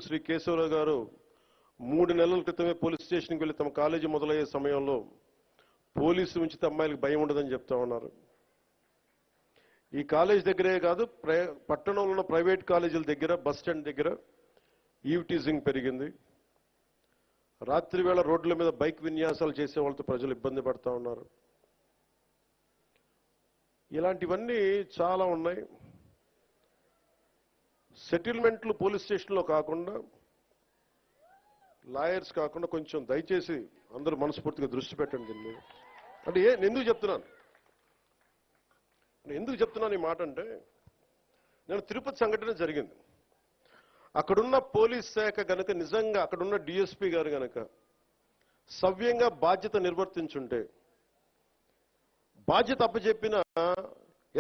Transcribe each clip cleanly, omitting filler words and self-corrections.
శ్రీ కేశవరావు గారు 3 నెలల క్రితమే పోలీస్ స్టేషన్కి వెళ్ళి తమ కాలేజీ మొదలయ్యే సమయంలో పోలీసు ఉంచితే అమ్మాయిలకు భయం ఉండదని చెప్తా ఉన్నారు. ఈ కాలేజ్ దగ్గరే కాదు, పట్టణంలో ఉన్న ప్రైవేట్ కాలేజీల దగ్గర, బస్ స్టాండ్ దగ్గర ఈవ్ టీజింగ్ పెరిగింది. రాత్రి వేళ రోడ్ల మీద బైక్ విన్యాసాలు చేసే వాళ్ళతో ప్రజలు ఇబ్బంది పడతా ఉన్నారు. ఇలాంటివన్నీ చాలా ఉన్నాయి. సెటిల్మెంట్లు పోలీస్ స్టేషన్లో కాకుండా, లాయర్స్ కాకుండా కొంచెం దయచేసి అందరూ మనస్ఫూర్తిగా దృష్టి పెట్టండి దీన్ని. అంటే నేను ఎందుకు చెప్తున్నాను ఈ మాట అంటే, నేను తిరుపతి సంఘటన జరిగింది. అక్కడున్న పోలీస్ శాఖ గనక నిజంగా అక్కడున్న డిఎస్పీ గారు గనక సవ్యంగా బాధ్యత నిర్వర్తించుంటే, బాధ్యత అప్పచెప్పిన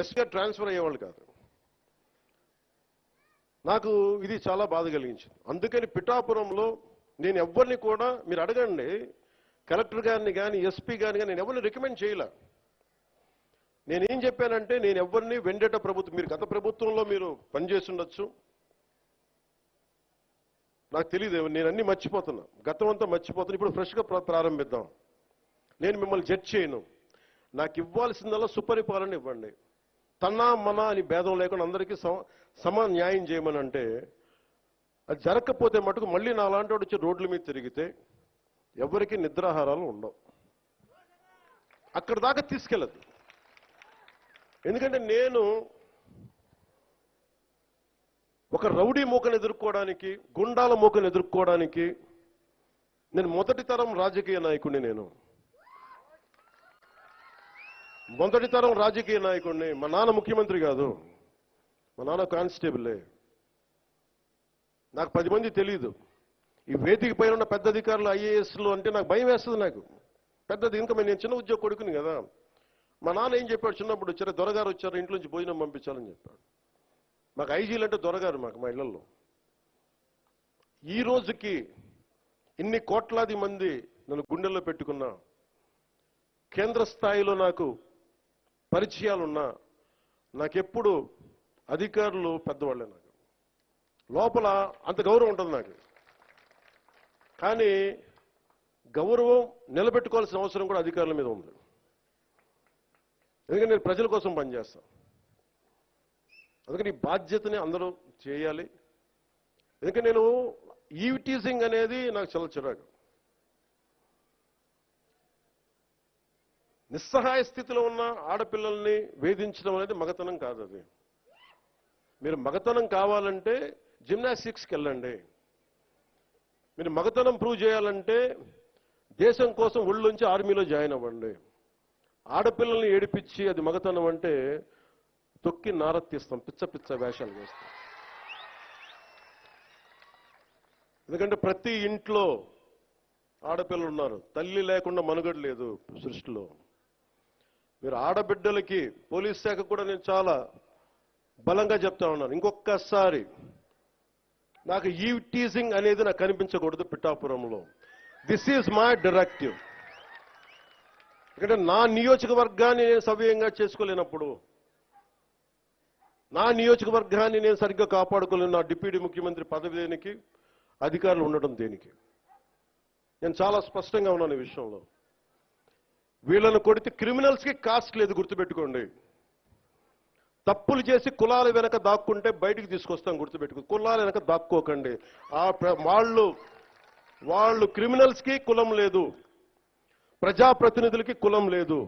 ఎస్గా ట్రాన్స్ఫర్ అయ్యేవాళ్ళు కాదు. నాకు ఇది చాలా బాధ కలిగించింది. అందుకని పిఠాపురంలో నేను ఎవరిని కూడా, మీరు అడగండి కలెక్టర్ గారిని కానీ ఎస్పీ గారిని కానీ, నేను ఎవరిని రికమెండ్ చేయలే. నేనేం చెప్పానంటే, నేను ఎవరిని వెండేట ప్రభుత్వం, మీరు గత ప్రభుత్వంలో మీరు పనిచేసి ఉండొచ్చు, నాకు తెలియదు, నేను అన్ని మర్చిపోతున్నా, గతం అంతా మర్చిపోతున్నా. ఇప్పుడు ఫ్రెష్గా ప్రారంభిద్దాం. నేను మిమ్మల్ని జడ్జ్ చేయను. నాకు ఇవ్వాల్సిందల్లా సుపరిపాలన ఇవ్వండి. తన్నా మన అని భేదం లేకుండా అందరికీ సమ న్యాయం చేయమని అంటే, అది జరగకపోతే మటుకు మళ్ళీ నా లాంటి వాడు వచ్చి రోడ్ల మీద తిరిగితే ఎవరికి నిద్రాహారాలు ఉండవు. అక్కడ దాకా తీసుకెళ్ళదు. ఎందుకంటే నేను ఒక రౌడీ మూకను ఎదుర్కోవడానికి, గుండాల మూకను ఎదుర్కోవడానికి నేను మొదటి తరం రాజకీయ నాయకుడిని. మొదటి తరం రాజకీయ నాయకుడిని. మా నాన్న ముఖ్యమంత్రి కాదు, మా నాన్న కానిస్టేబులే. నాకు 10 మంది తెలియదు. ఈ వేదిక పైన ఉన్న పెద్ద అధికారులు, ఐఏఎస్లు అంటే నాకు భయం వేస్తుంది. నాకు పెద్దది, ఇంకా నేను చిన్న ఉద్యోగ కొడుకుని కదా. మా నాన్న ఏం చెప్పాడు, చిన్నప్పుడు వచ్చారు, దొరగారు వచ్చారు, ఇంట్లో నుంచి భోజనం పంపించాలని చెప్పాడు. మాకు ఐజీలు అంటే దొరగారు మాకు, మా ఇళ్లలో. ఈ రోజుకి ఇన్ని కోట్లాది మంది నన్ను గుండెల్లో పెట్టుకున్నా, కేంద్ర స్థాయిలో నాకు పరిచయాలున్నా, నాకెప్పుడు అధికారులు పెద్దవాళ్ళే. నాకు లోపల అంత గౌరవం ఉంటుంది నాకు. కానీ గౌరవం నిలబెట్టుకోవాల్సిన అవసరం కూడా అధికారుల మీద ఉంది. ఎందుకంటే నేను ప్రజల కోసం పనిచేస్తాను. అందుకని ఈ బాధ్యతని అందరూ చేయాలి. ఎందుకంటే నేను ఈవ్ టీజింగ్ అనేది నాకు చాలా చిరాకు. నిస్సహాయ స్థితిలో ఉన్న ఆడపిల్లల్ని వేధించడం అనేది మగతనం కాదు. అది మీరు మగతనం కావాలంటే జిమ్నాస్టిక్స్కి వెళ్ళండి. మీరు మగతనం ప్రూవ్ చేయాలంటే దేశం కోసం ఒళ్ళుంచి ఆర్మీలో జాయిన్ అవ్వండి. ఆడపిల్లల్ని ఏడిపించి అది మగతనం అంటే తొక్కి నారత్తిస్తాం, పిచ్చ పిచ్చ వేషాలు వేస్తాం. ఎందుకంటే ప్రతి ఇంట్లో ఆడపిల్లలు ఉన్నారు. తల్లి లేకుండా మనుగడ లేదు సృష్టిలో. మీరు ఆడబిడ్డలకి, పోలీస్ శాఖ కూడా నేను చాలా బలంగా చెప్తా ఉన్నాను, ఇంకొకసారి నాకు ఈవ్ టీజింగ్ అనేది నాకు కనిపించకూడదు పిఠాపురంలో. This is my directive. ఎందుకంటే నా నియోజకవర్గాన్ని నేను సవ్యంగా చేసుకోలేనప్పుడు, నా నియోజకవర్గాన్ని నేను సరిగ్గా కాపాడుకోలేను, నా డిప్యూటీ ముఖ్యమంత్రి పదవి దేనికి, అధికారులు ఉండడం దేనికి? నేను చాలా స్పష్టంగా ఉన్నాను ఈ విషయంలో. వీళ్ళను కొడితే క్రిమినల్స్కి కాస్ట్ లేదు, గుర్తుపెట్టుకోండి. తప్పులు చేసి కులాల వెనక దాక్కుంటే బయటికి తీసుకొస్తాం, గుర్తుపెట్టుకో. కులాల వెనక దాక్కోకండి. వాళ్ళు క్రిమినల్స్కి కులం లేదు, ప్రజాప్రతినిధులకి కులం లేదు.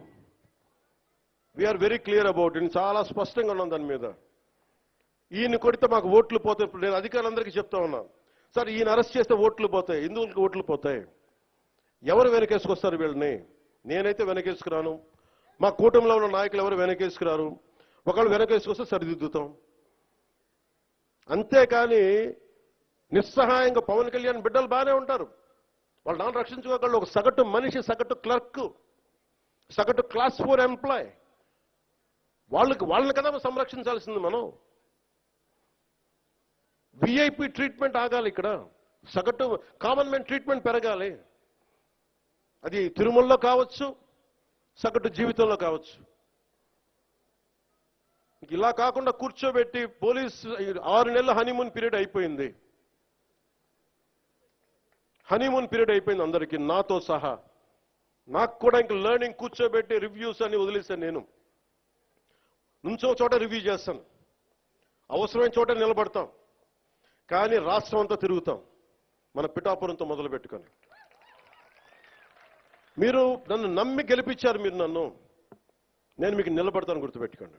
We are very clear about it. చాలా స్పష్టంగా ఉన్నాం దాని మీద. ఈయన కొడితే మాకు ఓట్లు పోతాయి. నేను అధికారులందరికీ చెప్తా ఉన్నాను, సార్ ఈయన అరెస్ట్ చేస్తే ఓట్లు పోతాయి. ఎందుకు ఓట్లు పోతాయి? ఎవరు వెనకేసుకొస్తారు వీళ్ళని? నేనైతే వెనకేసుకురాను. మా కూటమిలో ఉన్న నాయకులు ఎవరు వెనకేసుకురారు. ఒకళ్ళు వెనకేసుకొస్తే సరిదిద్దుతాం. అంతేకాని నిస్సహాయంగా పవన్ కళ్యాణ్ బిడ్డలు బాగానే ఉంటారు, వాళ్ళు నాన్న రక్షించుకోగలరు. ఒక సగటు మనిషి, సగటు క్లర్క్, సగటు క్లాస్ 4 ఎంప్లాయ్, వాళ్ళని కదా సంరక్షించాల్సింది మనం. విఐపి ట్రీట్మెంట్ ఆగాలి ఇక్కడ. సగటు కామన్ మ్యాన్ ట్రీట్మెంట్ పెరగాలి. అది తిరుమలలో కావచ్చు, సగటు జీవితంలో కావచ్చు. ఇలా కాకుండా కూర్చోబెట్టి పోలీస్ 6 నెలల హనీమూన్ పీరియడ్ అయిపోయింది. హనీమూన్ పీరియడ్ అయిపోయింది అందరికీ, నాతో సహా. నాకు కూడా ఇంక లెర్నింగ్ కూర్చోబెట్టి రివ్యూస్ అని వదిలేశాను. నేను నుంచో చోట రివ్యూ చేస్తాను, అవసరమైన చోట నిలబడతాం, కానీ రాష్ట్రం అంతా తిరుగుతాం, మన పిఠాపురంతో మొదలు పెట్టుకొని. మీరు నన్ను నమ్మి గెలిపించారు, మీరు నన్ను, నేను మీకు నిలబడతాను, గుర్తుపెట్టుకోండి.